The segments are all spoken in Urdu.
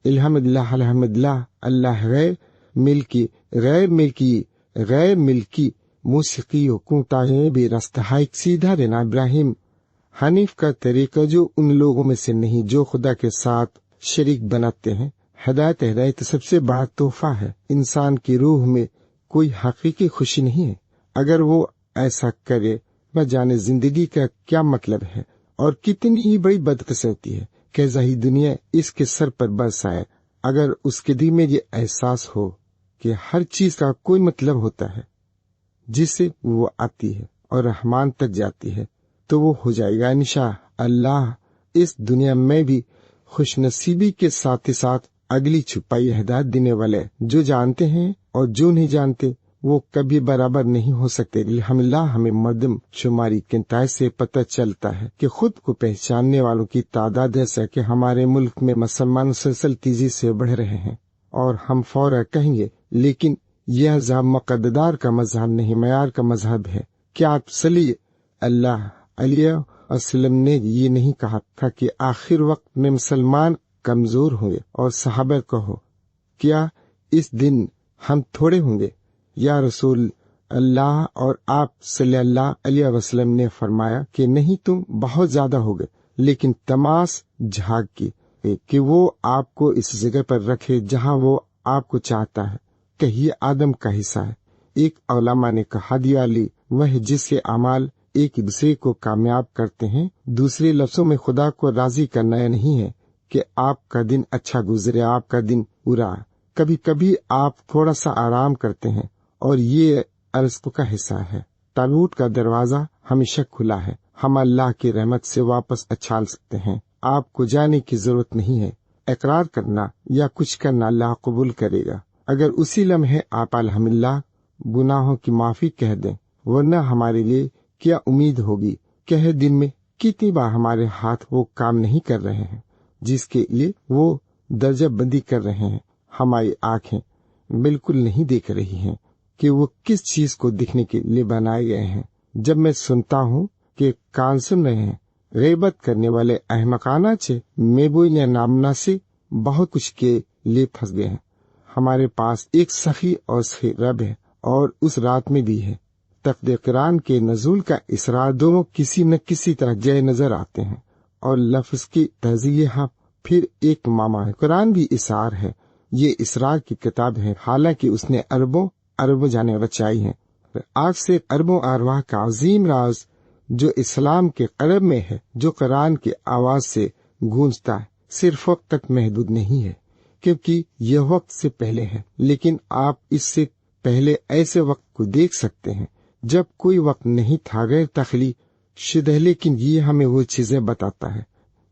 الحمدللہ الحمدللہ، اللہ غیر ملکی موسیقی کو تاہیں بے راستہ ایک سیدھا دینا ابراہیم حنیف کا طریقہ جو ان لوگوں میں سے نہیں جو خدا کے ساتھ شریک بناتے ہیں۔ ہدایت سب سے بڑا تحفہ ہے۔ انسان کی روح میں کوئی حقیقی خوشی نہیں ہے اگر وہ ایسا کرے، نہ جانے زندگی کا کیا مطلب ہے اور کتنی ہی بڑی بدقسمتی ہے کہ ظاہری دنیا اس کے سر پر برس آئے۔ اگر اس کے دل میں یہ احساس ہو کہ ہر چیز کا کوئی مطلب ہوتا ہے جس سے وہ آتی ہے اور رحمان تک جاتی ہے، تو وہ ہو جائے گا انشاءاللہ اس دنیا میں بھی خوش نصیبی کے ساتھ ساتھ اگلی چھپائی ہدایت دینے والے جو جانتے ہیں اور جو نہیں جانتے وہ کبھی برابر نہیں ہو سکتے۔ الحمدللہ ہمیں مردم شماری کے نتائج سے پتہ چلتا ہے کہ خود کو پہچاننے والوں کی تعداد ایسا کہ ہمارے ملک میں مسلمان مسلسل تیزی سے بڑھ رہے ہیں، اور ہم فوراً کہیں گے لیکن یہ مذہب مقدار کا مذہب نہیں، معیار کا مذہب ہے۔ کیا آپ صلی اللہ علیہ وسلم نے یہ نہیں کہا تھا کہ آخر وقت میں مسلمان کمزور ہوں گے؟ اور صحابہ کہو کیا اس دن ہم تھوڑے ہوں گے یا رسول اللہ؟ اور آپ صلی اللہ علیہ وسلم نے فرمایا کہ نہیں، تم بہت زیادہ ہوگے، لیکن تماس جھاگ کی کہ وہ آپ کو اس جگہ پر رکھے جہاں وہ آپ کو چاہتا ہے کہ یہ آدم کا حصہ ہے۔ ایک علماء نے کہا دیوالی وہ ہے جس کے اعمال ایک دوسرے کو کامیاب کرتے ہیں۔ دوسرے لفظوں میں خدا کو راضی کرنا نہیں ہے کہ آپ کا دن اچھا گزرے، آپ کا دن برا۔ کبھی کبھی آپ تھوڑا سا آرام کرتے ہیں اور یہ رزق کا حصہ ہے۔ تابوت کا دروازہ ہمیشہ کھلا ہے، ہم اللہ کی رحمت سے واپس اچھال سکتے ہیں۔ آپ کو جانے کی ضرورت نہیں ہے، اقرار کرنا یا کچھ کرنا اللہ قبول کرے گا اگر اسی لمحے آپ الحمدللہ گناہوں کی معافی کہہ دیں، ورنہ ہمارے لیے کیا امید ہوگی کہ دن میں کتنی بار ہمارے ہاتھ وہ کام نہیں کر رہے ہیں جس کے لیے وہ درجہ بندی کر رہے ہیں۔ ہماری آنکھیں بالکل نہیں دیکھ رہی ہیں کہ وہ کس چیز کو دیکھنے کے لیے بنائے گئے ہیں۔ جب میں سنتا ہوں کہ کان سن رہے ہیں، غیبت کرنے والے احمقانہ میں بوئی نامنا سے بہت کچھ کے لیے پھنس گئے ہیں۔ ہمارے پاس ایک سخی اور صحیح رب ہے اور اس رات میں بھی ہے۔ تخت قرآن کے نزول کا اسرار دونوں کسی نہ کسی طرح جائے نظر آتے ہیں، اور لفظ کی تہذیب پھر ایک ماما ہے۔ قرآن بھی اسرار ہے، یہ اسرار کی کتاب ہے، حالانکہ اس نے اربوں جانیں رچائی ہیں۔ آج سے اربوں ارواح کا عظیم راز جو اسلام کے قلب میں ہے، جو قرآن کی آواز سے گونجتا ہے، صرف وقت تک محدود نہیں ہے کیونکہ یہ وقت سے پہلے ہے، لیکن آپ اس سے پہلے ایسے وقت کو دیکھ سکتے ہیں جب کوئی وقت نہیں تھا، غیر تخلیق شدہ، لیکن یہ ہمیں وہ چیزیں بتاتا ہے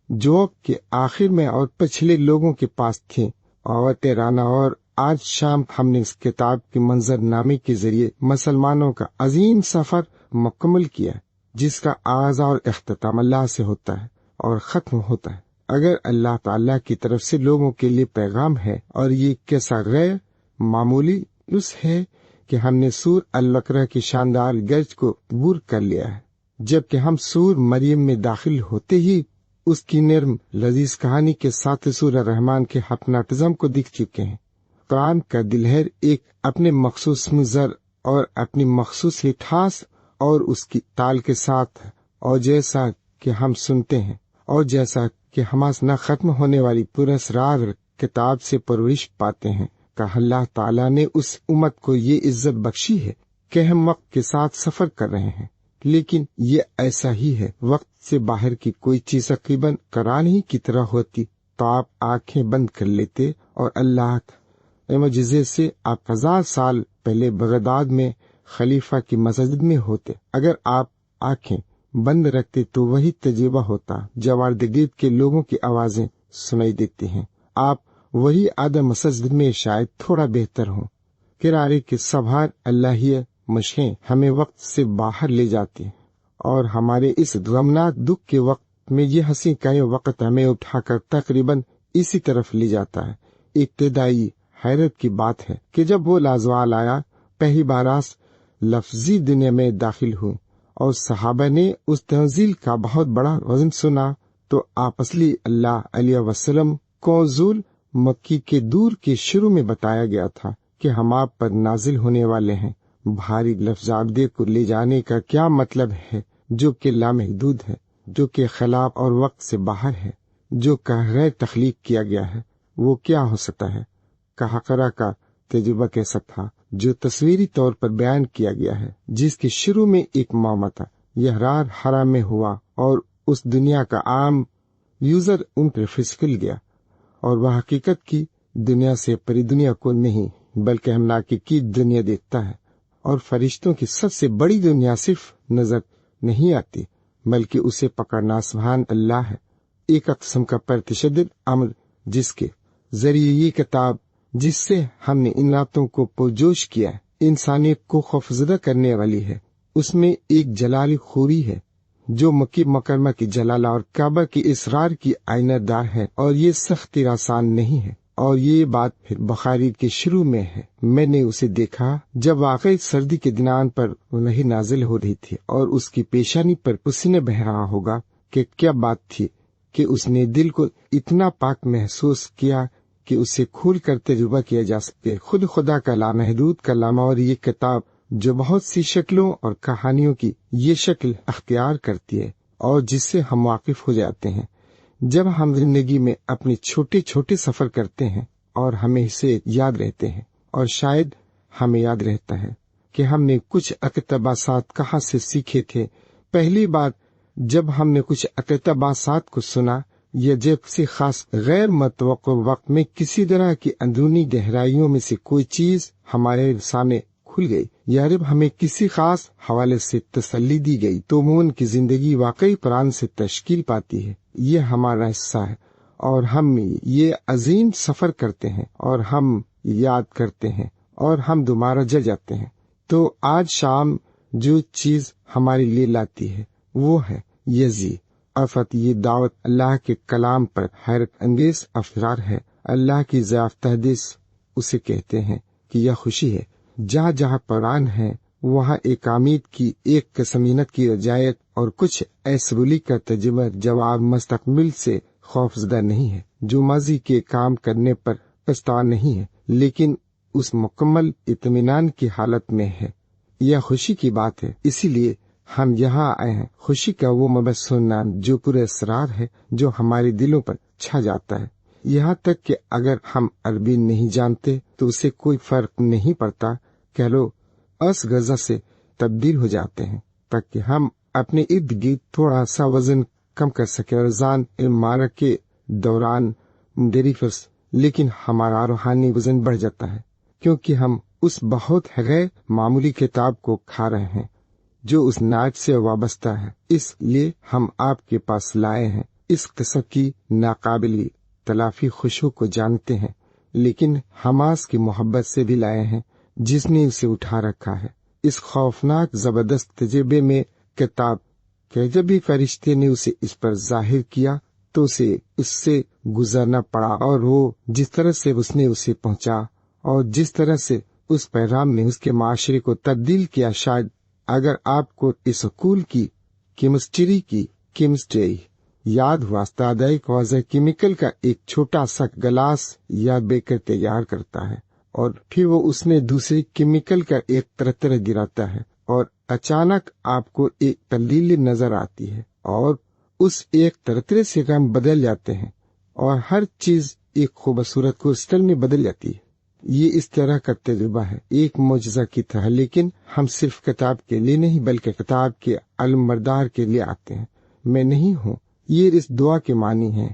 جو وقت کے آخر میں اور پچھلے لوگوں کے پاس تھیں اور تیرانہ۔ اور آج شام ہم نے اس کتاب کے منظر نامے کے ذریعے مسلمانوں کا عظیم سفر مکمل کیا جس کا آغاز اور اختتام اللہ سے ہوتا ہے اور ختم ہوتا ہے۔ اگر اللہ تعالیٰ کی طرف سے لوگوں کے لیے پیغام ہے، اور یہ کیسا غیر معمولی لطف ہے کہ ہم نے سور البقرہ کی شاندار گرج کو عبور کر لیا ہے، جبکہ ہم سور مریم میں داخل ہوتے ہی اس کی نرم لذیذ کہانی کے ساتھ سورہ رحمان کے ہپناٹزم کو دیکھ چکے ہیں۔ قرآن کا دلہر ایک اپنے مخصوص منظر اور اپنی مخصوص مٹھاس اور اس کی تال کے ساتھ، اور جیسا کہ ہم سنتے ہیں اور جیسا کہ ہم نہ ختم ہونے والی پراسرار کتاب سے پرورش پاتے ہیں کہ اللہ تعالیٰ نے اس امت کو یہ عزت بخشی ہے کہ ہم وقت کے ساتھ سفر کر رہے ہیں، لیکن یہ ایسا ہی ہے۔ وقت سے باہر کی کوئی چیز تقریباً قرآن ہی کی طرح ہوتی تو آپ آنکھیں بند کر لیتے اور اللہ معجزے سے آپ 1000 سال پہلے بغداد میں خلیفہ کی مسجد میں ہوتے۔ اگر آپ آنکھیں بند رکھتے تو وہی تجربہ ہوتا جب ارد گرد کے لوگوں کی آوازیں سنائی دیتی ہیں۔ آپ وہی آدم مسجد میں شاید تھوڑا بہتر ہوں۔ کرارے کے سبھار اللہیہ مشقیں ہمیں وقت سے باہر لے جاتی ہیں، اور ہمارے اس غمناک دکھ کے وقت میں یہ ہنسی کا وقت ہمیں اٹھا کر تقریباً اسی طرف لے جاتا ہے۔ ابتدائی حیرت کی بات ہے کہ جب وہ لازوال آیا، پہلی باراس لفظی دنیا میں داخل ہوئی اور صحابہ نے اس تنزیل کا بہت بڑا وزن سنا، تو آپ صلی اللہ علیہ وسلم کو ذول مکی کے دور کے شروع میں بتایا گیا تھا کہ ہم آپ پر نازل ہونے والے ہیں۔ بھاری لفظ عبدے کو لے جانے کا کیا مطلب ہے، جو کہ لامحدود ہے، جو کہ خلاف اور وقت سے باہر ہے، جو کہ غیر تخلیق کیا گیا ہے؟ وہ کیا ہو سکتا ہے؟ کہقرہ کا تجربہ کیسا تھا جو تصویری طور پر بیان کیا گیا ہے، جس کے شروع میں ایک معاملہ تھا، یہ رار ہرا میں ہوا اور اس دنیا کا عام یوزر ان پر پھسل گیا، اور وہ حقیقت کی دنیا سے پری دنیا کو نہیں بلکہ ہم کی دنیا دیکھتا ہے، اور فرشتوں کی سب سے بڑی دنیا صرف نظر نہیں آتی بلکہ اسے پکڑنا سبحان اللہ ہے۔ ایک قسم کا پرتشدد عمل جس کے ذریعے یہ کتاب، جس سے ہم نے ان راتوں کو پرجوش کیا ہے، انسانیت کو خوفزدہ کرنے والی ہے۔ اس میں ایک جلالی خوری ہے جو مکی مکرمہ کی جلالہ اور کعبہ کی اسرار کی آئینہ دار ہے، اور یہ سخت آسان نہیں ہے۔ اور یہ بات پھر بخاری کے شروع میں ہے۔ میں نے اسے دیکھا جب واقعی سردی کے دنان پر وہی نازل ہو رہی تھی، اور اس کی پیشانی پر پسینے بہ رہا ہوگا کہ کیا بات تھی کہ اس نے دل کو اتنا پاک محسوس کیا کہ اسے کھول کر تجربہ کیا جا سکے۔ خود خدا کا لامحدود کلام، اور یہ کتاب جو بہت سی شکلوں اور کہانیوں کی یہ شکل اختیار کرتی ہے اور جس سے ہم واقف ہو جاتے ہیں جب ہم زندگی میں اپنے چھوٹے چھوٹے سفر کرتے ہیں، اور ہمیں اسے یاد رہتے ہیں، اور شاید ہمیں یاد رہتا ہے کہ ہم نے کچھ اقتباسات کہاں سے سیکھے تھے۔ پہلی بار جب ہم نے کچھ اقتباسات کو سنا، یا جب کسی خاص غیر متوقع وقت میں کسی طرح کی اندرونی گہرائیوں میں سے کوئی چیز ہمارے سامنے کھل گئی، یا جب ہمیں کسی خاص حوالے سے تسلی دی گئی، تو مومن کی زندگی واقعی قرآن سے تشکیل پاتی ہے۔ یہ ہمارا حصہ ہے، اور ہم یہ عظیم سفر کرتے ہیں، اور ہم یاد کرتے ہیں، اور ہم دوبارہ جل جاتے ہیں۔ تو آج شام جو چیز ہمارے لیے لاتی ہے وہ ہے یزی افت۔ یہ دعوت اللہ کے کلام پر حیرت انگیز افرار ہے۔ اللہ کی ضیافت حدیث اسے کہتے ہیں کہ یہ خوشی ہے جہاں جہاں قرآن ہے، وہاں ایک امید کی، ایک قسمینت کی رجایت، اور کچھ ایسبولی کا تجربہ جواب مستقبل سے خوفزدہ نہیں ہے، جو ماضی کے کام کرنے پر پچھتا نہیں ہے لیکن اس مکمل اطمینان کی حالت میں ہے۔ یہ خوشی کی بات ہے، اسی لیے ہم یہاں آئے ہیں۔ خوشی کا وہ مبسم نام جو پورے اسرار ہے، جو ہمارے دلوں پر چھا جاتا ہے، یہاں تک کہ اگر ہم عربی نہیں جانتے تو اسے کوئی فرق نہیں پڑتا، کہہ لو اس غزہ سے تبدیل ہو جاتے ہیں تاکہ ہم اپنے ارد گرد تھوڑا سا وزن کم کر سکیں، اور زان المارہ کے دوران دریفس، لیکن ہمارا روحانی وزن بڑھ جاتا ہے کیونکہ ہم اس بہت غیر معمولی کتاب کو کھا رہے ہیں جو اس ناچ سے وابستہ ہے۔ اس لیے ہم آپ کے پاس لائے ہیں۔ اس قصہ کی ناقابل تلافی خوشیوں کو جانتے ہیں، لیکن حماس کی محبت سے بھی لائے ہیں جس نے اسے اٹھا رکھا ہے۔ اس خوفناک زبردست تجربے میں کتاب کہ جب بھی فرشتے نے اسے اس پر ظاہر کیا تو اسے اس سے گزرنا پڑا، اور وہ جس طرح سے اس نے اسے پہنچا اور جس طرح سے اس پیغام نے اس کے معاشرے کو تبدیل کیا، شاید اگر آپ کو اس اسکول کی کیمسٹری یاد ہوا، استادائی واضح کیمیکل کا ایک چھوٹا سا گلاس یا بیکر تیار کرتا ہے، اور پھر وہ اس میں دوسرے کیمیکل کا ایک ترتر گراتا ہے، اور اچانک آپ کو ایک تبدیلی نظر آتی ہے، اور اس ایک ترترے سے رنگ بدل جاتے ہیں، اور ہر چیز ایک خوبصورت کرسٹل میں بدل جاتی ہے۔ یہ اس طرح کا تجربہ ہے، ایک معجزہ کی طرح، لیکن ہم صرف کتاب کے لیے نہیں بلکہ کتاب کے علم بردار کے لیے آتے ہیں۔ میں نہیں ہوں، یہ اس دعا کے معنی ہے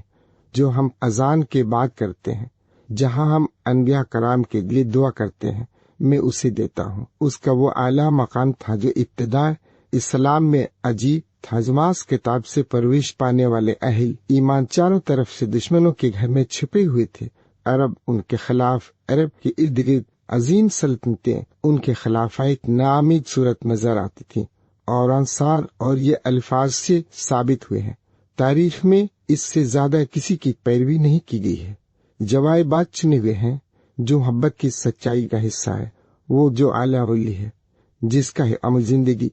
جو ہم اذان کے بعد کرتے ہیں، جہاں ہم انبیاء کرام کے لیے دعا کرتے ہیں، میں اسے دیتا ہوں۔ اس کا وہ اعلیٰ مقام تھا جو ابتدا اسلام میں عجیب تھا۔ جماس کتاب سے پرورش پانے والے اہل ایمان چاروں طرف سے دشمنوں کے گھر میں چھپے ہوئے تھے۔ عرب ان کے خلاف، عرب کے ارد گرد عظیم سلطنتیں ان کے خلاف ایک ناامید صورت نظر آتی تھی، اور انصار اور یہ الفاظ سے ثابت ہوئے ہیں۔ تاریخ میں اس سے زیادہ کسی کی پیروی نہیں کی گئی ہے۔ جوائے بات چنے ہوئے ہیں جو محبت کی سچائی کا حصہ ہے، وہ جو اعلیٰ ولی ہے، جس کا عمل زندگی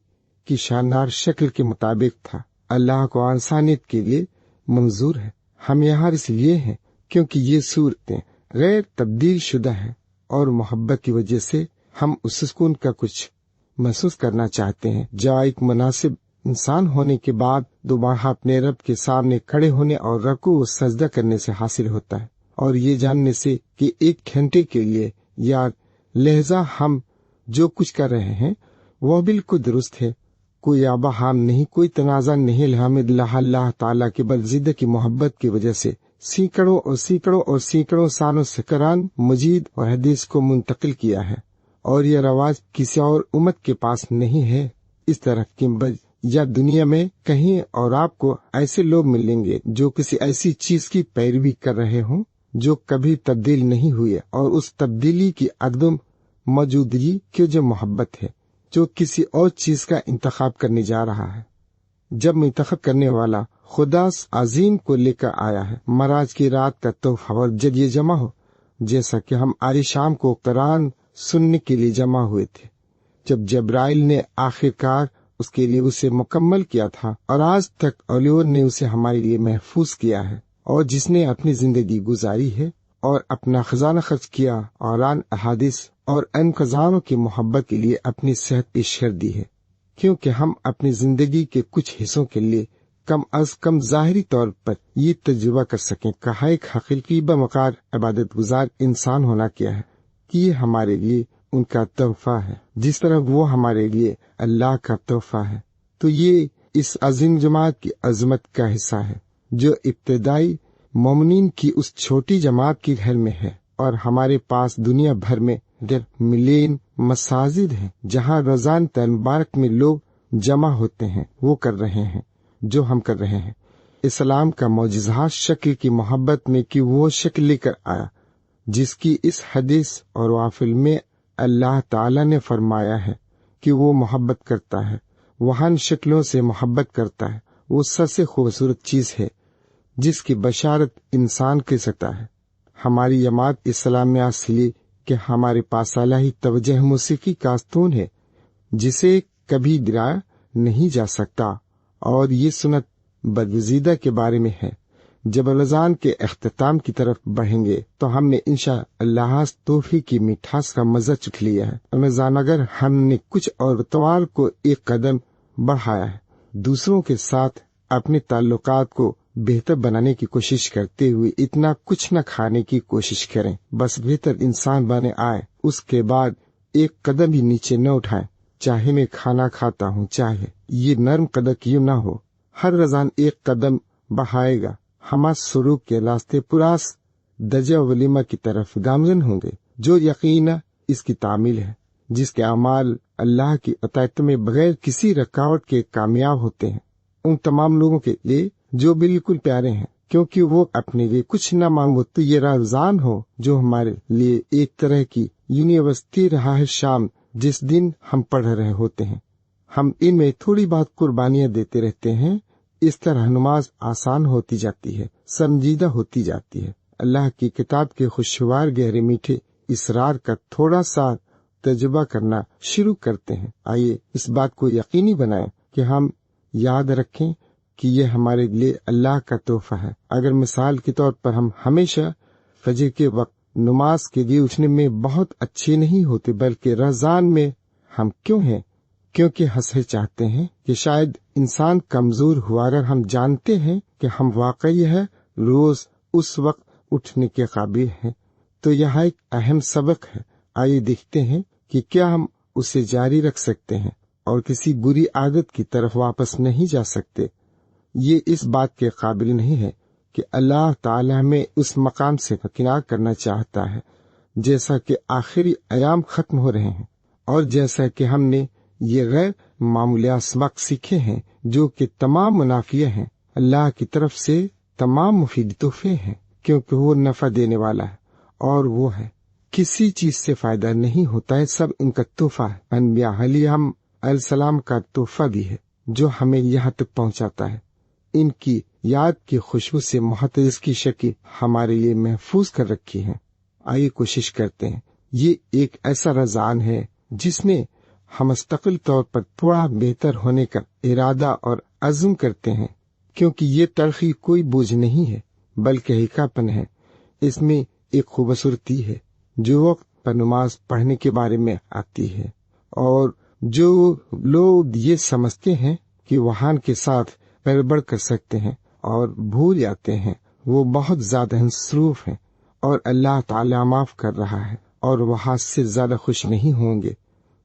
کی شاندار شکل کے مطابق تھا، اللہ کو انسانیت کے لیے منظور ہے۔ ہم یہاں اس لیے ہیں کیونکہ یہ صورتیں غیر تبدیل شدہ ہے، اور محبت کی وجہ سے ہم اس سکون کا کچھ محسوس کرنا چاہتے ہیں جو ایک مناسب انسان ہونے کے بعد دوبارہ اپنے رب کے سامنے کھڑے ہونے اور رکوع و سجدہ کرنے سے حاصل ہوتا ہے، اور یہ جاننے سے کہ ایک گھنٹے کے لیے یا لہجہ ہم جو کچھ کر رہے ہیں وہ بالکل درست ہے، کوئی آبہام نہیں، کوئی تنازع نہیں، الحمد للہ اللہ تعالیٰ کے برزیدہ کی محبت کی وجہ سے سینکڑوں اور سینکڑوں اور سینکڑوں سالوں سے قرآن مجید اور حدیث کو منتقل کیا ہے، اور یہ رواج کسی اور امت کے پاس نہیں ہے۔ اس طرح کی یا دنیا میں کہیں اور آپ کو ایسے لوگ ملیں گے جو کسی ایسی چیز کی پیروی کر رہے ہوں جو کبھی تبدیل نہیں ہوئی، اور اس تبدیلی کی عدم موجودگی کی جو محبت ہے جو کسی اور چیز کا انتخاب کرنے جا رہا ہے۔ جب منتخب کرنے والا خدا عظیم کو لے کر آیا ہے معراج کی رات کا تحفہ، اور جب یہ جمع ہو، جیسا کہ ہم آج شام کو قرآن سننے کے لیے جمع ہوئے تھے، جب جبرائیل نے آخر کار اس کے لیے اسے مکمل کیا تھا، اور آج تک اولیاء نے اسے ہمارے لیے محفوظ کیا ہے، اور جس نے اپنی زندگی گزاری ہے اور اپنا خزانہ خرچ کیا، اور ان احادیث اور ان خزانوں کی محبت کے لیے اپنی صحت پیش کر دی ہے، کیونکہ ہم اپنی زندگی کے کچھ حصوں کے لیے کم از کم ظاہری طور پر یہ تجربہ کر سکیں کہ ایک حقیقی بمقار عبادت گزار انسان ہونا کیا ہے، کہ یہ ہمارے لیے ان کا تحفہ ہے جس طرح وہ ہمارے لیے اللہ کا تحفہ ہے۔ تو یہ اس عظیم جماعت کی عظمت کا حصہ ہے جو ابتدائی مومنین کی اس چھوٹی جماعت کی گھر میں ہے، اور ہمارے پاس دنیا بھر میں ملین مساجد ہیں جہاں رمضان مبارک میں لوگ جمع ہوتے ہیں، وہ کر رہے ہیں جو ہم کر رہے ہیں۔ اسلام کا معجزہ شکل کی محبت میں کہ وہ شکل لے کر آیا جس کی اس حدیث اور وافل میں اللہ تعالی نے فرمایا ہے کہ وہ محبت کرتا ہے، وہاں شکلوں سے محبت کرتا ہے، وہ سب سے خوبصورت چیز ہے جس کی بشارت انسان کر سکتا ہے۔ ہماری جماعت اسلام میں اصلی کہ ہمارے پاس الہی توجہ موسیقی کا ستون ہے جسے کبھی گرایا نہیں جا سکتا، اور یہ سنت برگزیدہ کے بارے میں ہے۔ جب رمضان کے اختتام کی طرف بڑھیں گے تو ہم نے انشاءاللہ توفیق کی مٹھاس کا مزہ چکھ لیا ہے۔ رمضان اگر ہم نے کچھ اور اتوار کو ایک قدم بڑھایا ہے، دوسروں کے ساتھ اپنے تعلقات کو بہتر بنانے کی کوشش کرتے ہوئے اتنا کچھ نہ کھانے کی کوشش کریں، بس بہتر انسان بنے آئے، اس کے بعد ایک قدم بھی نیچے نہ اٹھائیں، چاہے میں کھانا کھاتا ہوں، چاہے یہ نرم قدم کیوں نہ ہو۔ ہر رمضان ایک قدم بڑھائے گا، ہم سلوک کے راستے پراس درجہ ولیمہ کی طرف گامزن ہوں گے، جو یقینا اس کی تعمیل ہے، جس کے اعمال اللہ کی اطاعت میں بغیر کسی رکاوٹ کے کامیاب ہوتے ہیں، ان تمام لوگوں کے لیے جو بالکل پیارے ہیں، کیونکہ وہ اپنے لیے کچھ نہ مانگو تو یہ رمضان ہو جو ہمارے لیے ایک طرح کی یونیورسٹی رہا ہے شام، جس دن ہم پڑھ رہے ہوتے ہیں، ہم ان میں تھوڑی بات قربانیاں دیتے رہتے ہیں، اس طرح نماز آسان ہوتی جاتی ہے، سمجیدہ ہوتی جاتی ہے، اللہ کی کتاب کے خوشگوار گہرے میٹھے اسرار کا تھوڑا سا تجربہ کرنا شروع کرتے ہیں۔ آئیے اس بات کو یقینی بنائیں کہ ہم یاد رکھیں کہ یہ ہمارے لیے اللہ کا تحفہ ہے۔ اگر مثال کے طور پر ہم ہمیشہ فجر کے وقت نماز کے لیے اٹھنے میں بہت اچھے نہیں ہوتے، بلکہ رمضان میں ہم کیوں ہیں؟ کیونکہ ہنسے چاہتے ہیں کہ شاید انسان کمزور ہوا، اگر ہم جانتے ہیں کہ ہم واقعی ہے روز اس وقت اٹھنے کے قابل ہیں تو یہ ایک اہم سبق ہے۔ آئیے دیکھتے ہیں کہ کیا ہم اسے جاری رکھ سکتے ہیں اور کسی بری عادت کی طرف واپس نہیں جا سکتے۔ یہ اس بات کے قابل نہیں ہے کہ اللہ تعالی ہمیں اس مقام سے کنار کرنا چاہتا ہے جیسا کہ آخری ایام ختم ہو رہے ہیں، اور جیسا کہ ہم نے یہ غیر معمولی سبق سیکھے ہیں جو کہ تمام منافع ہیں، اللہ کی طرف سے تمام مفید تحفے ہیں، کیونکہ وہ نفع دینے والا ہے، اور وہ ہے کسی چیز سے فائدہ نہیں ہوتا ہے، سب ان کا تحفہ ہے۔ انبیاء علیہ السلام کا تحفہ بھی ہے جو ہمیں یہاں تک پہنچاتا ہے، ان کی یاد کی خوشبو سے محتجز کی شکل ہمارے لیے محفوظ کر رکھی ہے۔ آئیے کوشش کرتے ہیں، یہ ایک ایسا رمضان ہے جس میں ہم مستقل طور پر تھوڑا بہتر ہونے کا ارادہ اور عزم کرتے ہیں، کیونکہ یہ تلخی کوئی بوجھ نہیں ہے بلکہ حقیقت ہے، اس میں ایک خوبصورتی ہے جو وقت پر نماز پڑھنے کے بارے میں آتی ہے، اور جو لوگ یہ سمجھتے ہیں کہ وہاں کے ساتھ گڑبڑ کر سکتے ہیں اور بھول جاتے ہیں، وہ بہت زیادہ مصروف ہیں، اور اللہ تعالیٰ معاف کر رہا ہے، اور وہاں سے زیادہ خوش نہیں ہوں گے،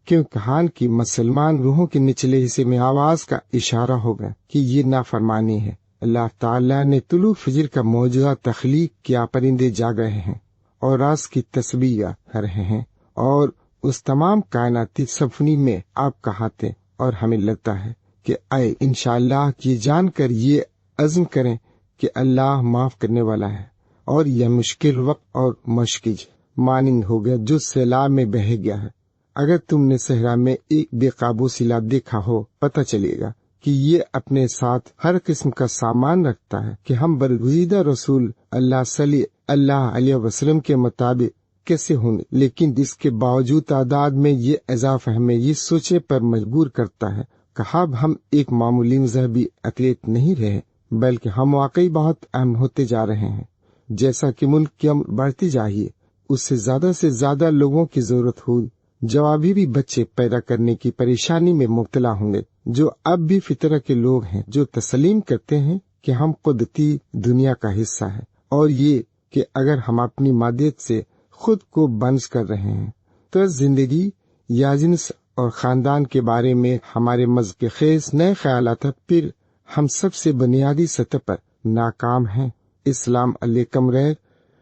کیونکہ کہان کی مسلمان روحوں کے نچلے حصے میں آواز کا اشارہ ہوگا کہ یہ نافرمانی ہے۔ اللہ تعالیٰ نے طلوع فجر کا معجزہ تخلیق کیا، پرندے جاگ رہے ہیں اور راز کی تسبیح کر رہے ہیں، اور اس تمام کائناتی سمفنی میں آپ کہاتے، اور ہمیں لگتا ہے کہ اے انشاءاللہ یہ جان کر یہ عزم کریں کہ اللہ معاف کرنے والا ہے، اور یہ مشکل وقت اور مشکل مانند ہو گیا جو سیلاب میں بہہ گیا ہے۔ اگر تم نے صحرا میں ایک بے قابو سیلاب دیکھا ہو، پتہ چلے گا کہ یہ اپنے ساتھ ہر قسم کا سامان رکھتا ہے کہ ہم برگزیدہ رسول اللہ صلی اللہ علیہ وسلم کے مطابق کیسے ہوں، لیکن اس کے باوجود تعداد میں یہ اضافہ ہمیں یہ سوچے پر مجبور کرتا ہے کہ اب ہم ایک معمولی مذہبی اقلیت نہیں رہے، بلکہ ہم واقعی بہت اہم ہوتے جا رہے ہیں۔ جیسا کہ ملک کی عمر بڑھتی جائے، اس سے زیادہ لوگوں کی ضرورت ہوگی۔ جوابی بھی بچے پیدا کرنے کی پریشانی میں مبتلا ہوں گے، جو اب بھی فطرت کے لوگ ہیں، جو تسلیم کرتے ہیں کہ ہم قدرتی دنیا کا حصہ ہے، اور یہ کہ اگر ہم اپنی مادیت سے خود کو بنس کر رہے ہیں تو زندگی یا جنس اور خاندان کے بارے میں ہمارے مذہب کے خیز نئے خیالات پھر ہم سب سے بنیادی سطح پر ناکام ہیں۔ اسلام علیکم رہ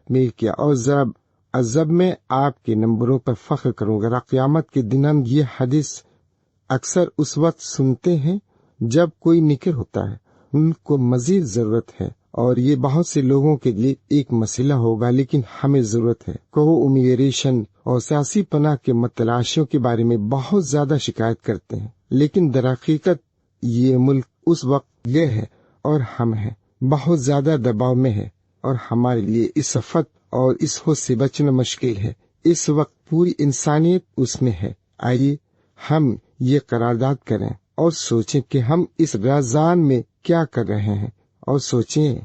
میں کیا، اور ضرب میں آپ کے نمبروں پر فخر کروں گا۔ قیامت کے دن ہم یہ حدیث اکثر اس وقت سنتے ہیں جب کوئی نکر ہوتا ہے، ان کو مزید ضرورت ہے، اور یہ بہت سے لوگوں کے لیے ایک مسئلہ ہوگا، لیکن ہمیں ضرورت ہے۔ امیگریشن اور سیاسی پناہ کے متلاشیوں کے بارے میں بہت زیادہ شکایت کرتے ہیں، لیکن در حقیقت یہ ملک اس وقت یہ ہے اور ہم ہیں بہت زیادہ دباؤ میں ہے، اور ہمارے لیے اس صفت اور اس حوص سے بچنا مشکل ہے۔ اس وقت پوری انسانیت اس میں ہے۔ آئیے ہم یہ قرارداد کریں اور سوچیں کہ ہم اس رمضان میں کیا کر رہے ہیں، اور سوچیں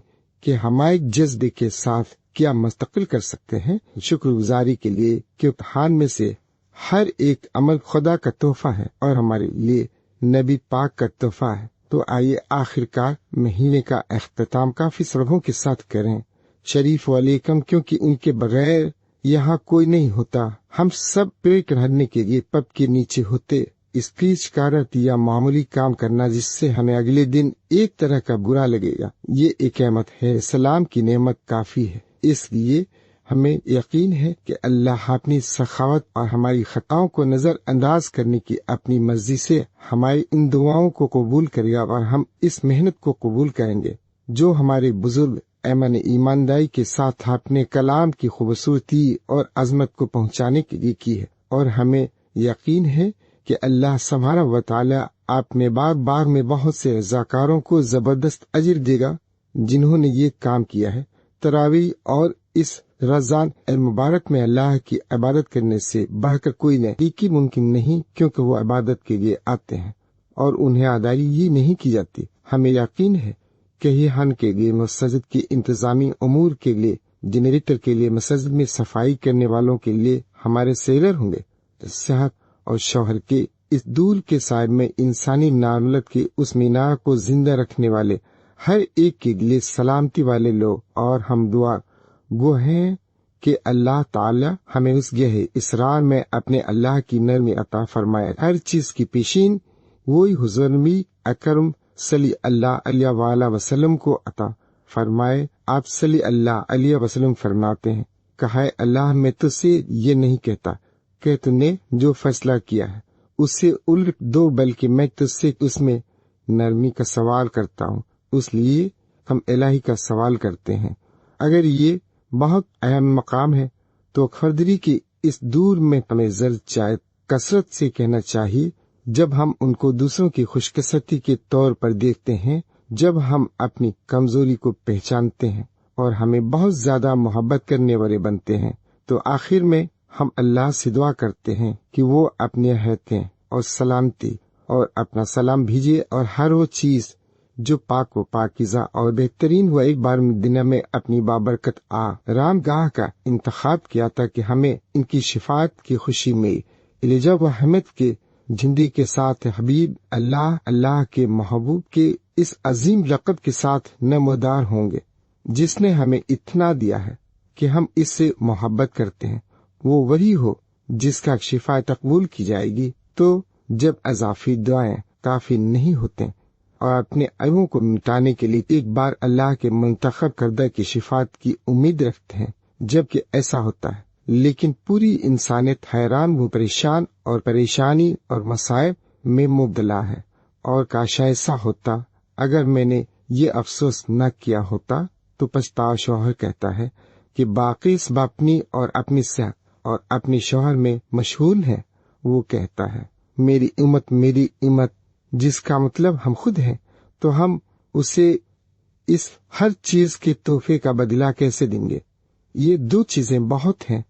کہ ہمارے جذبے کے ساتھ کیا مستقل کر سکتے ہیں۔ شکر گزاری کے لیے کہ امتحان میں سے ہر ایک عمل خدا کا تحفہ ہے اور ہمارے لیے نبی پاک کا تحفہ ہے۔ تو آئیے آخرکار مہینے کا اختتام کافی سرگوں کے ساتھ کریں۔ شریف علیکم، کیونکہ ان کے بغیر یہاں کوئی نہیں ہوتا۔ ہم سب پیڑ کرنے کے لیے پپ کے نیچے ہوتے۔ اسپیچ کارت یا معمولی کام کرنا جس سے ہمیں اگلے دن ایک طرح کا برا لگے گا، یہ ایک نعمت ہے۔ سلام کی نعمت کافی ہے، اس لیے ہمیں یقین ہے کہ اللہ اپنی سخاوت اور ہماری خطاؤں کو نظر انداز کرنے کی اپنی مرضی سے ہماری ان دعاؤں کو قبول کرے گا، اور ہم اس محنت کو قبول کریں گے جو ہمارے بزرگ ایمن ایمانداری کے ساتھ اپنے کلام کی خوبصورتی اور عظمت کو پہنچانے کے لیے کی ہے۔ اور ہمیں یقین ہے کہ اللہ سبحانہ و تعالی آپ میں بار میں بہت سے رضاکاروں کو زبردست اجر دے گا جنہوں نے یہ کام کیا ہے۔ تراویح اور اس رمضان المبارک میں اللہ کی عبادت کرنے سے بڑھ کر کوئی نیکی ممکن نہیں، کیونکہ وہ عبادت کے لیے آتے ہیں اور انہیں ادائیگی نہیں کی جاتی۔ ہمیں یقین ہے کہ ہن کے لیے مسجد کی انتظامی امور کے لیے، جنریٹر کے لیے، مسجد میں صفائی کرنے والوں کے لیے ہمارے سیلر ہوں گے، صحت اور شوہر کے اس دور کے صاحب میں انسانی ناملت کے اس مینار کو زندہ رکھنے والے ہر ایک کے لیے سلامتی والے لوگ، اور ہم دعا گو ہیں کہ اللہ تعالی ہمیں اس گہرے اسرار میں اپنے اللہ کی نرمی عطا فرمائے۔ ہر چیز کی پیشین وہی حضور نبی اکرم صلی اللہ علیہ وآلہ وسلم کو عطا فرمائے۔ آپ صلی اللہ علیہ وسلم فرماتے ہیں، کہا ہے اللہ میں تجھ سے یہ نہیں کہتا کہ تو نے جو فیصلہ کیا ہے اس سے الٹ دو، بلکہ میں تجھ سے اس میں نرمی کا سوال کرتا ہوں۔ اس لیے ہم الہی کا سوال کرتے ہیں۔ اگر یہ بہت اہم مقام ہے تو خردری کی اس دور میں ہمیں زرد چاہت کثرت سے کہنا چاہیے، جب ہم ان کو دوسروں کی خوش قسمتی کے طور پر دیکھتے ہیں، جب ہم اپنی کمزوری کو پہچانتے ہیں اور ہمیں بہت زیادہ محبت کرنے والے بنتے ہیں، تو آخر میں ہم اللہ سے دعا کرتے ہیں کہ وہ اپنی حیاتیں اور سلامتی اور اپنا سلام بھیجے، اور ہر وہ چیز جو پاک و پاکیزہ اور بہترین ہوا ایک بار دنیا میں اپنی بابرکت آرام گاہ کا انتخاب کیا تھا کہ ہمیں ان کی شفاعت کی خوشی میں الجا و حمد کے جھنڈی کے ساتھ حبیب اللہ کے محبوب کے اس عظیم لقب کے ساتھ نمودار ہوں گے، جس نے ہمیں اتنا دیا ہے کہ ہم اس سے محبت کرتے ہیں۔ وہ وہی ہو جس کا شفا قبول کی جائے گی۔ تو جب اضافی دعائیں کافی نہیں ہوتے اور اپنے عیبوں کو مٹانے کے لیے ایک بار اللہ کے منتخب کردہ کی شفاعت کی امید رکھتے ہیں، جبکہ ایسا ہوتا ہے، لیکن پوری انسانیت حیران و پریشان اور پریشانی اور مصائب میں مبتلا ہے۔ اور کاش ایسا ہوتا، اگر میں نے یہ افسوس نہ کیا ہوتا تو پچھتاوا شوہر کہتا ہے کہ باقی سب اپنی اور اپنی صحت اور اپنے شوہر میں مشغول ہے۔ وہ کہتا ہے میری امت، جس کا مطلب ہم خود ہیں، تو ہم اسے اس ہر چیز کے تحفے کا بدلہ کیسے دیں گے؟ یہ دو چیزیں بہت ہیں،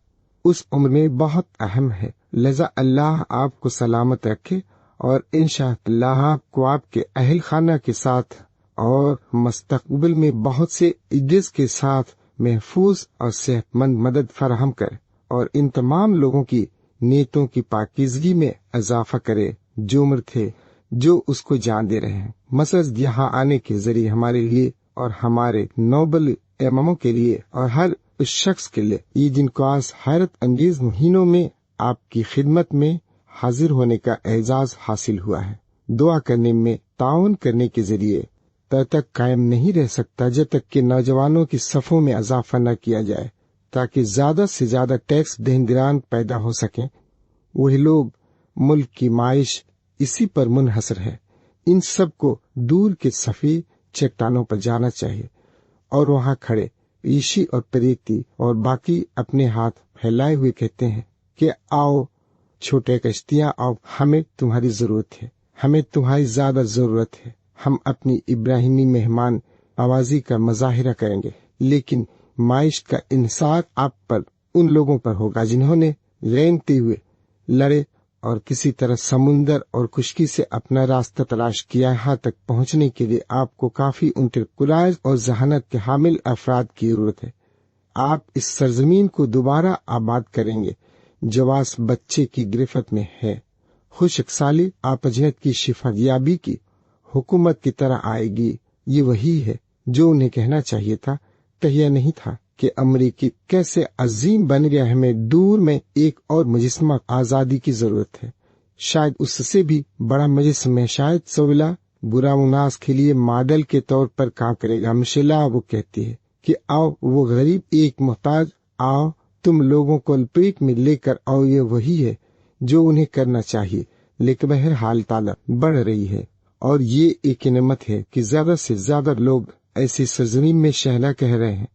اس عمر میں بہت اہم ہے۔ لہذا اللہ آپ کو سلامت رکھے اور انشاءاللہ آپ کو آپ کے اہل خانہ کے ساتھ اور مستقبل میں بہت سے عزت کے ساتھ محفوظ اور صحت مند مدد فراہم کرے، اور ان تمام لوگوں کی نیتوں کی پاکیزگی میں اضافہ کرے جو عمر تھے جو اس کو جان دے رہے ہیں۔ مسجد یہاں آنے کے ذریعے ہمارے لیے اور ہمارے نوبل اماموں کے لیے اور ہر اس شخص کے لیے یہ جن کو آج حیرت انگیز مہینوں میں آپ کی خدمت میں حاضر ہونے کا اعزاز حاصل ہوا ہے، دعا کرنے میں تعاون کرنے کے ذریعے تک قائم نہیں رہ سکتا جب تک کہ نوجوانوں کی صفوں میں اضافہ نہ کیا جائے، تاکہ زیادہ سے زیادہ ٹیکس دہندگان پیدا ہو سکیں۔ وہی لوگ ملک کی معیش اسی پر منحصر ہے۔ ان سب کو دور کے صفی چٹانوں پر جانا چاہیے اور وہاں کھڑے عیشی اور پریتی اور باقی اپنے ہاتھ پھیلائے ہوئے کہتے ہیں کہ آؤ چھوٹے کشتیاں، آؤ، ہمیں تمہاری ضرورت ہے، ہمیں تمہاری زیادہ ضرورت ہے۔ ہم اپنی ابراہیمی مہمان آوازی کا مظاہرہ کریں گے، لیکن معیش کا انحصار آپ پر ان لوگوں پر ہوگا جنہوں نے رینگتے ہوئے لڑے اور کسی طرح سمندر اور خشکی سے اپنا راستہ تلاش کیا۔ یہاں تک پہنچنے کے لیے آپ کو کافی انتقال اور ذہانت کے حامل افراد کی ضرورت ہے۔ آپ اس سرزمین کو دوبارہ آباد کریں گے جو آج بچے کی گرفت میں ہے۔ خشک سالی آپجہت کی شفا یابی کی حکومت کی طرح آئے گی۔ یہ وہی ہے جو انہیں کہنا چاہیے تھا، کہیا نہیں تھا کہ امریکی کیسے عظیم بن گیا۔ ہمیں دور میں ایک اور مجسمہ آزادی کی ضرورت ہے، شاید اس سے بھی بڑا مجسمہ، شاید سولا برا مناس کے لیے ماڈل کے طور پر کام کرے گا۔ مشیلا وہ کہتی ہے کہ آؤ وہ غریب ایک محتاج، آؤ تم لوگوں کو الپیٹ میں لے کر آؤ۔ یہ وہی ہے جو انہیں کرنا چاہیے، لیکن بہرحال تعداد بڑھ رہی ہے، اور یہ ایک نعمت ہے کہ زیادہ سے زیادہ لوگ ایسی سرزمین میں شہلا کہہ رہے ہیں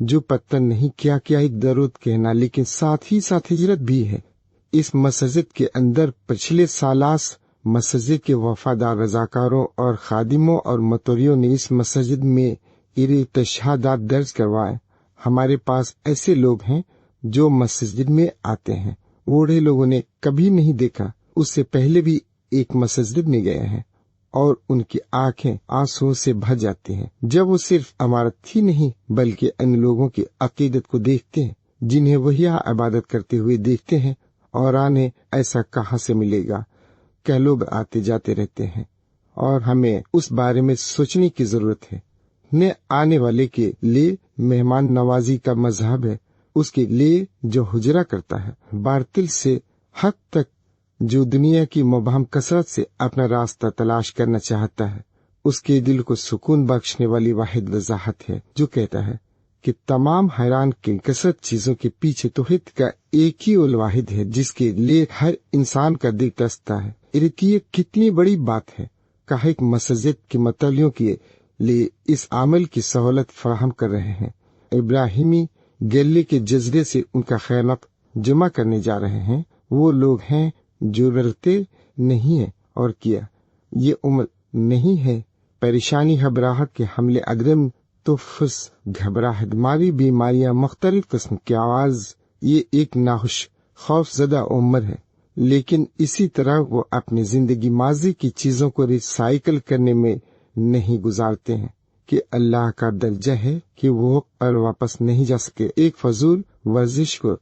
جو پتہ نہیں کیا ایک درود کہنا، لیکن ساتھ ہی ساتھ ہجرت بھی ہے۔ اس مسجد کے اندر پچھلے سالاس مسجد کے وفادار رضاکاروں اور خادموں اور متوریوں نے اس مسجد میں تشہادات درج کروائے۔ ہمارے پاس ایسے لوگ ہیں جو مسجد میں آتے ہیں، بوڑھے لوگوں نے کبھی نہیں دیکھا، اس سے پہلے بھی ایک مسجد میں گئے ہیں، اور ان کی آنکھیں آنسو سے بھر جاتی ہیں جب وہ صرف عمارت ہی نہیں بلکہ ان لوگوں کی عقیدت کو دیکھتے ہیں جنہیں وہ یہاں عبادت کرتے ہوئے دیکھتے ہیں، اور انہیں ایسا کہاں سے ملے گا کہ لوگ آتے جاتے رہتے ہیں، اور ہمیں اس بارے میں سوچنے کی ضرورت ہے۔ نہ آنے والے کے لیے مہمان نوازی کا مذہب ہے، اس کے لیے جو ہجرا کرتا ہے، باطل سے حق تک، جو دنیا کی مبہم کثرت سے اپنا راستہ تلاش کرنا چاہتا ہے، اس کے دل کو سکون بخشنے والی واحد وضاحت ہے جو کہتا ہے کہ تمام حیران کی کثرت چیزوں کے پیچھے توحید کا ایک ہی الواحد ہے جس کے لیے ہر انسان کا دل ترستا ہے۔ یہ کتنی بڑی بات ہے کہ ایک مسجد کے متولیوں کے لیے اس عمل کی سہولت فراہم کر رہے ہیں۔ ابراہیمی گلے کے جذبے سے ان کا خیرات جمع کرنے جا رہے ہیں۔ وہ لوگ ہیں جو ڈرتے نہیں ہیں، اور کیا یہ عمر نہیں ہے پریشانی گھبراہٹ کے حملے اگرم تفس گھبراہٹ ماری بیماریاں مختلف قسم کی آواز، یہ ایک ناخوش خوف زدہ عمر ہے، لیکن اسی طرح وہ اپنی زندگی ماضی کی چیزوں کو ریسائیکل کرنے میں نہیں گزارتے ہیں کہ اللہ کا درجہ ہے کہ وہ پر واپس نہیں جا سکے۔ ایک فضول ورزش کو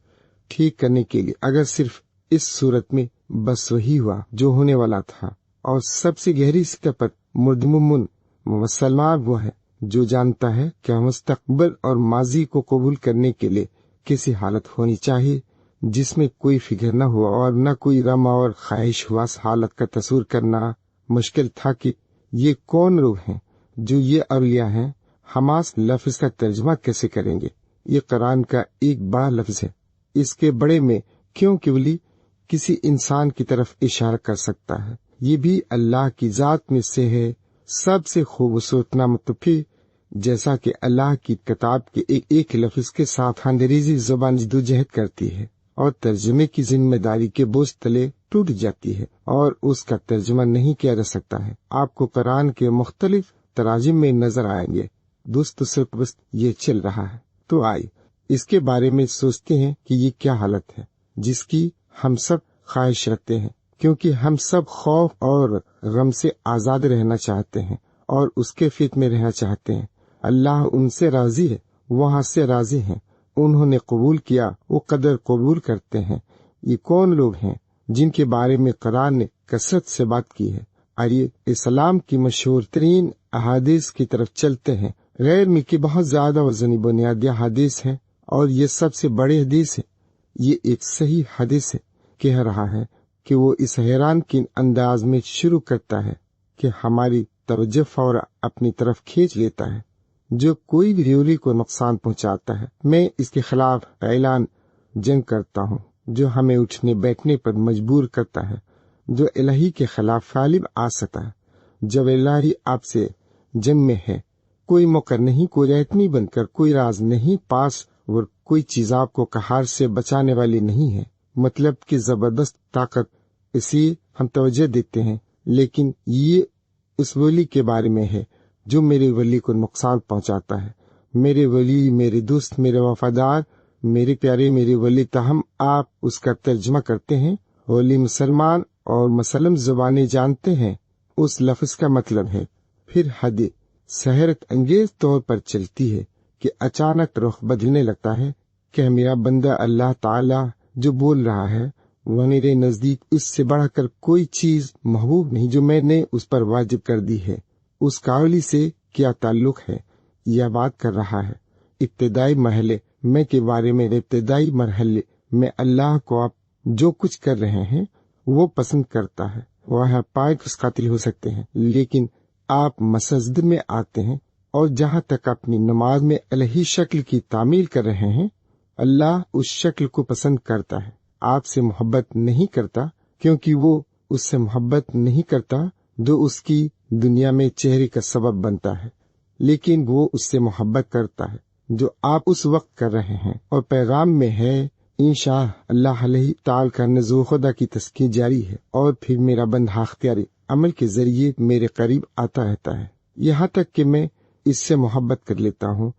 ٹھیک کرنے کے لیے اگر صرف اس صورت میں بس وہی ہوا جو ہونے والا تھا، اور سب سے گہری سطح پر مردممن مسلمان وہ ہے جو جانتا ہے کہ مستقبل اور ماضی کو قبول کرنے کے لیے کیسی حالت ہونی چاہیے جس میں کوئی فکر نہ ہوا اور نہ کوئی رم اور خواہش ہوا۔ اس حالت کا تصور کرنا مشکل تھا کہ یہ کون لوگ ہیں جو یہ اولیاء ہیں۔ حماس لفظ کا ترجمہ کیسے کریں گے؟ یہ قرآن کا ایک بڑا لفظ ہے۔ اس کے بڑے میں کیونکہ ولی کسی انسان کی طرف اشارہ کر سکتا ہے، یہ بھی اللہ کی ذات میں سے ہے۔ سب سے خوبصورت نام متفق جیسا کہ اللہ کی کتاب کے ایک لفظ کے ساتھ انگریزی زبان جدوجہد کرتی ہے اور ترجمے کی ذمہ داری کے بوجھ تلے ٹوٹ جاتی ہے اور اس کا ترجمہ نہیں کیا جا سکتا ہے۔ آپ کو قرآن کے مختلف تراجم میں نظر آئیں گے۔ دوست بس یہ چل رہا ہے، تو آئیے اس کے بارے میں سوچتے ہیں کہ یہ کیا حالت ہے جس کی ہم سب خواہش رکھتے ہیں، کیونکہ ہم سب خوف اور غم سے آزاد رہنا چاہتے ہیں اور اس کے فکر میں رہنا چاہتے ہیں۔ اللہ ان سے راضی ہے، وہاں سے راضی ہیں، انہوں نے قبول کیا، وہ قدر قبول کرتے ہیں۔ یہ کون لوگ ہیں جن کے بارے میں قرآن نے کثرت سے بات کی ہے؟ آئیے اسلام کی مشہور ترین احادیث کی طرف چلتے ہیں۔ غیر ملکی بہت زیادہ وزنی بنیادی حدیث ہے اور یہ سب سے بڑی حدیث ہے۔ یہ ایک صحیح حدیث ہے، کہہ رہا ہے کہ وہ اس حیران کن انداز میں شروع کرتا ہے کہ ہماری توجہ فورا اپنی طرف کھینچ لیتا ہے۔ جو کوئی بھی ریوری کو نقصان پہنچاتا ہے، میں اس کے خلاف اعلان جنگ کرتا ہوں۔ جو ہمیں اٹھنے بیٹھنے پر مجبور کرتا ہے، جو الہی کے خلاف غالب آ سکتا ہے۔ جب الہی آپ سے جنگ میں ہے، کوئی موقع نہیں، کوئی ریتنی بن کر، کوئی راز نہیں پاس اور کوئی چیز آپ کو قہر سے بچانے والی نہیں ہے۔ مطلب کہ زبردست طاقت، اسی ہم توجہ دیتے ہیں، لیکن یہ اس ولی کے بارے میں ہے جو میرے ولی کو نقصان پہنچاتا ہے۔ میرے ولی، میرے دوست، میرے وفادار، میرے پیارے، میرے ولی، تاہم آپ اس کا ترجمہ کرتے ہیں۔ ولی مسلمان اور مسلم زبانیں جانتے ہیں اس لفظ کا مطلب ہے۔ پھر حد حیرت انگیز طور پر چلتی ہے کہ اچانک رخ بدلنے لگتا ہے کہ میرا بندہ اللہ تعالی جو بول رہا ہے وہ میرے نزدیک اس سے بڑھ کر کوئی چیز محبوب نہیں جو میں نے اس پر واجب کر دی ہے۔ اس قابلی سے کیا تعلق ہے؟ یہ بات کر رہا ہے ابتدائی مرحلے میں کے بارے میں۔ ابتدائی مرحلے میں اللہ کو آپ جو کچھ کر رہے ہیں وہ پسند کرتا ہے۔ وہ پائے اس قاتل ہو سکتے ہیں، لیکن آپ مسجد میں آتے ہیں اور جہاں تک اپنی نماز میں الہی شکل کی تعمیل کر رہے ہیں، اللہ اس شکل کو پسند کرتا ہے۔ آپ سے محبت نہیں کرتا کیونکہ وہ اس سے محبت نہیں کرتا جو اس کی دنیا میں چہرے کا سبب بنتا ہے، لیکن وہ اس سے محبت کرتا ہے جو آپ اس وقت کر رہے ہیں۔ اور پیغام میں ہے انشاء اللہ علیہ تعالی کا نزول خدا کی تسکین جاری ہے، اور پھر میرا بندہ اختیاری عمل کے ذریعے میرے قریب آتا رہتا ہے یہاں تک کہ میں اس سے محبت کر لیتا ہوں۔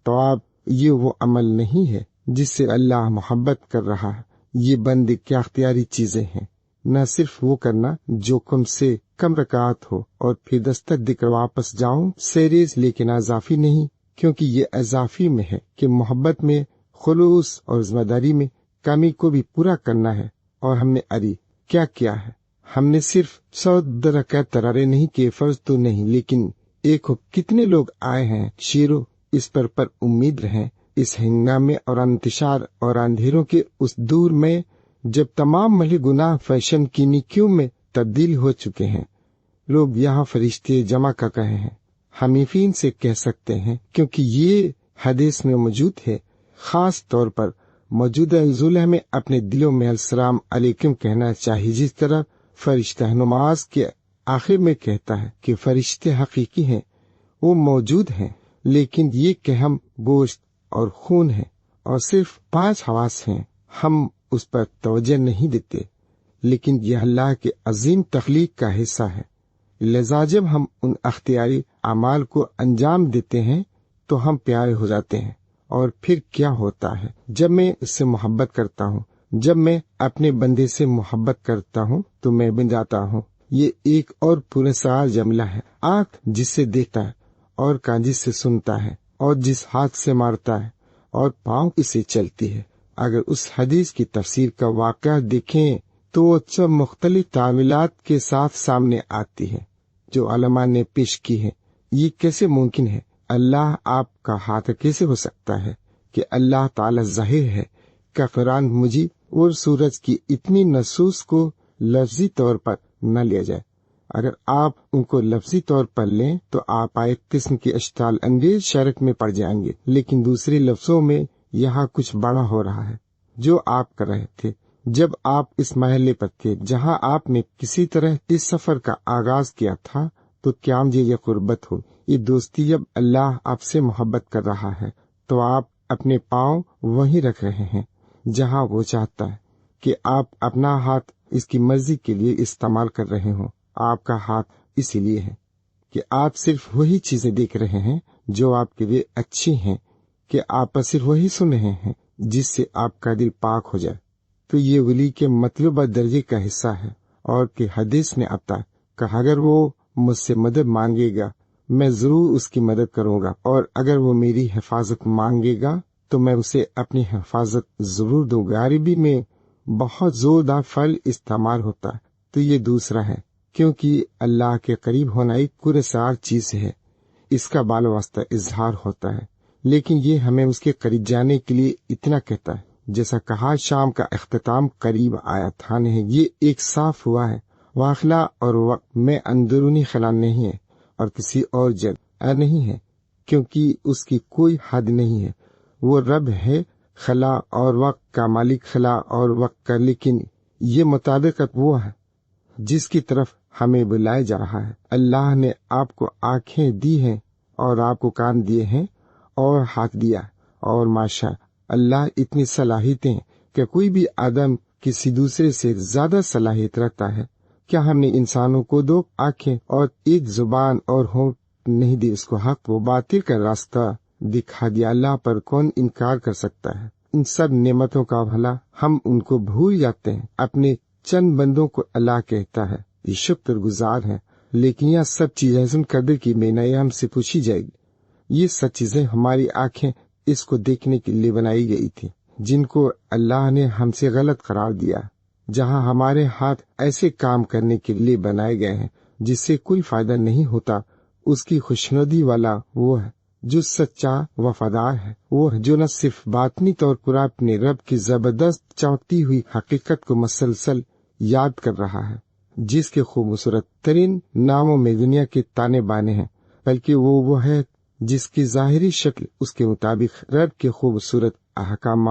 تو آپ یہ وہ عمل نہیں ہے جس سے اللہ محبت کر رہا ہے۔ یہ بندے کیا اختیاری چیزیں ہیں، نہ صرف وہ کرنا جو کم سے کم رکعت ہو اور پھر دستک دے کر واپس جاؤں سیریز، لیکن اضافی نہیں، کیونکہ یہ اضافی میں ہے کہ محبت میں خلوص اور ذمہ داری میں کمی کو بھی پورا کرنا ہے۔ اور ہم نے کیا کیا ہے؟ ہم نے صرف 100 رکعت ترارے نہیں کیے، فرض تو نہیں، لیکن ایک کتنے لوگ آئے ہیں شیرو اس پر امید رہیں اس ہنگامے اور انتشار اور اندھیروں کے اس دور میں جب تمام ملی گناہ فیشن کی نیکیوں میں تبدیل ہو چکے ہیں۔ لوگ یہاں فرشتے جمع کا کہے ہیں، حنیفین سے کہہ سکتے ہیں، کیونکہ یہ حدیث میں موجود ہے۔ خاص طور پر موجودہ ضلع میں اپنے دلوں میں السلام علیکم کہنا چاہیے، جس طرح فرشتہ نماز کے آخر میں کہتا ہے کہ فرشتے حقیقی ہیں، وہ موجود ہیں، لیکن یہ کہ ہم گوشت اور خون ہیں اور صرف 5 حواس ہیں، ہم اس پر توجہ نہیں دیتے، لیکن یہ اللہ کے عظیم تخلیق کا حصہ ہے۔ لذا جب ہم ان اختیاری اعمال کو انجام دیتے ہیں تو ہم پیارے ہو جاتے ہیں۔ اور پھر کیا ہوتا ہے جب میں اس سے محبت کرتا ہوں؟ جب میں اپنے بندے سے محبت کرتا ہوں تو میں بن جاتا ہوں یہ ایک اور پراسرار جملہ ہے۔ آنکھ جس سے دیکھتا ہے، اور کان جس سے سنتا ہے، اور جس ہاتھ سے مارتا ہے، اور پاؤں اسے چلتی ہے۔ اگر اس حدیث کی تفسیر کا واقعہ دیکھیں تو وہ سب مختلف تعمیلات کے ساتھ سامنے آتی ہے جو علماء نے پیش کی ہے۔ یہ کیسے ممکن ہے؟ اللہ آپ کا ہاتھ کیسے ہو سکتا ہے کہ اللہ تعالی ظاہر ہے کہ قرآن مجید اور سورج کی اتنی نصوص کو لفظی طور پر نہ لیا جائے۔ اگر آپ ان کو لفظی طور پر لیں تو آپ ایک قسم کی اشتعال انگیز شرک میں پڑ جائیں گے۔ لیکن دوسرے لفظوں میں یہاں کچھ بڑا ہو رہا ہے جو آپ کر رہے تھے جب آپ اس محلے پر تھے جہاں آپ نے کسی طرح اس سفر کا آغاز کیا تھا۔ تو کیا مجھے یہ قربت ہو، یہ دوستی، جب اللہ آپ سے محبت کر رہا ہے تو آپ اپنے پاؤں وہیں رکھ رہے ہیں جہاں وہ چاہتا ہے کہ آپ اپنا ہاتھ اس کی مرضی کے لیے استعمال کر رہے ہوں۔ آپ کا ہاتھ اسی لیے ہے کہ آپ صرف وہی چیزیں دیکھ رہے ہیں جو آپ کے لیے اچھی ہیں، کہ آپ صرف وہی سن رہے ہیں جس سے آپ کا دل پاک ہو جائے۔ تو یہ ولی کے مطلوبہ درجے کا حصہ ہے، اور کہ حدیث نے آتا کہ اگر وہ مجھ سے مدد مانگے گا میں ضرور اس کی مدد کروں گا، اور اگر وہ میری حفاظت مانگے گا تو میں اسے اپنی حفاظت ضرور دوں گا۔ عربی میں بہت زوردار فعل استعمال ہوتا ہے، تو یہ دوسرا ہے، کیونکہ اللہ کے قریب ہونا ایک پراسرار چیز ہے، اس کا بال واسطہ اظہار ہوتا ہے، لیکن یہ ہمیں اس کے قریب جانے کے لیے اتنا کہتا ہے۔ جیسا کہا، شام کا اختتام قریب آیا تھا، نہیں، یہ ایک صاف ہوا ہے۔ واخلا اور وقت میں اندرونی خلا نہیں ہے اور کسی اور جگہ نہیں ہے، کیونکہ اس کی کوئی حد نہیں ہے۔ وہ رب ہے خلا اور وقت کا مالک، خلا اور وقت کا، لیکن یہ مطابقت وہ ہے جس کی طرف ہمیں بلایا جا رہا ہے۔ اللہ نے آپ کو آنکھیں دی ہیں اور آپ کو کان دیے ہیں اور ہاتھ دیا، اور ماشاء اللہ اتنی صلاحیتیں کہ کوئی بھی آدم کسی دوسرے سے زیادہ صلاحیت رکھتا ہے۔ کیا ہم نے انسانوں کو 2 آنکھیں اور 1 زبان اور ہونٹ نہیں دی، اس کو حق و باطل کا راستہ دکھا دیا؟ اللہ پر کون انکار کر سکتا ہے؟ ان سب نعمتوں کا بھلا ہم ان کو بھول جاتے ہیں۔ اپنے چند بندوں کو اللہ کہتا ہے یہ شکر گزار ہے، لیکن یہ سب چیزیں حسن قدر کی بینائی ہم سے پوچھی جائے گی۔ یہ سب چیزیں ہماری آنکھیں اس کو دیکھنے کے لیے بنائی گئی تھی، جن کو اللہ نے ہم سے غلط قرار دیا۔ جہاں ہمارے ہاتھ ایسے کام کرنے کے لیے بنائے گئے ہیں جس سے کوئی فائدہ نہیں ہوتا، اس کی خوشنودی والا وہ ہے جو سچا وفادار ہے، وہ جو نہ صرف باطنی طور پر اپنے رب کی زبردست چمکتی ہوئی حقیقت کو مسلسل یاد کر رہا ہے، جس کے خوبصورت ترین ناموں میں دنیا کے تانے بانے ہیں، بلکہ وہ ہے جس کی ظاہری شکل اس کے مطابق رب کے خوبصورت احکامات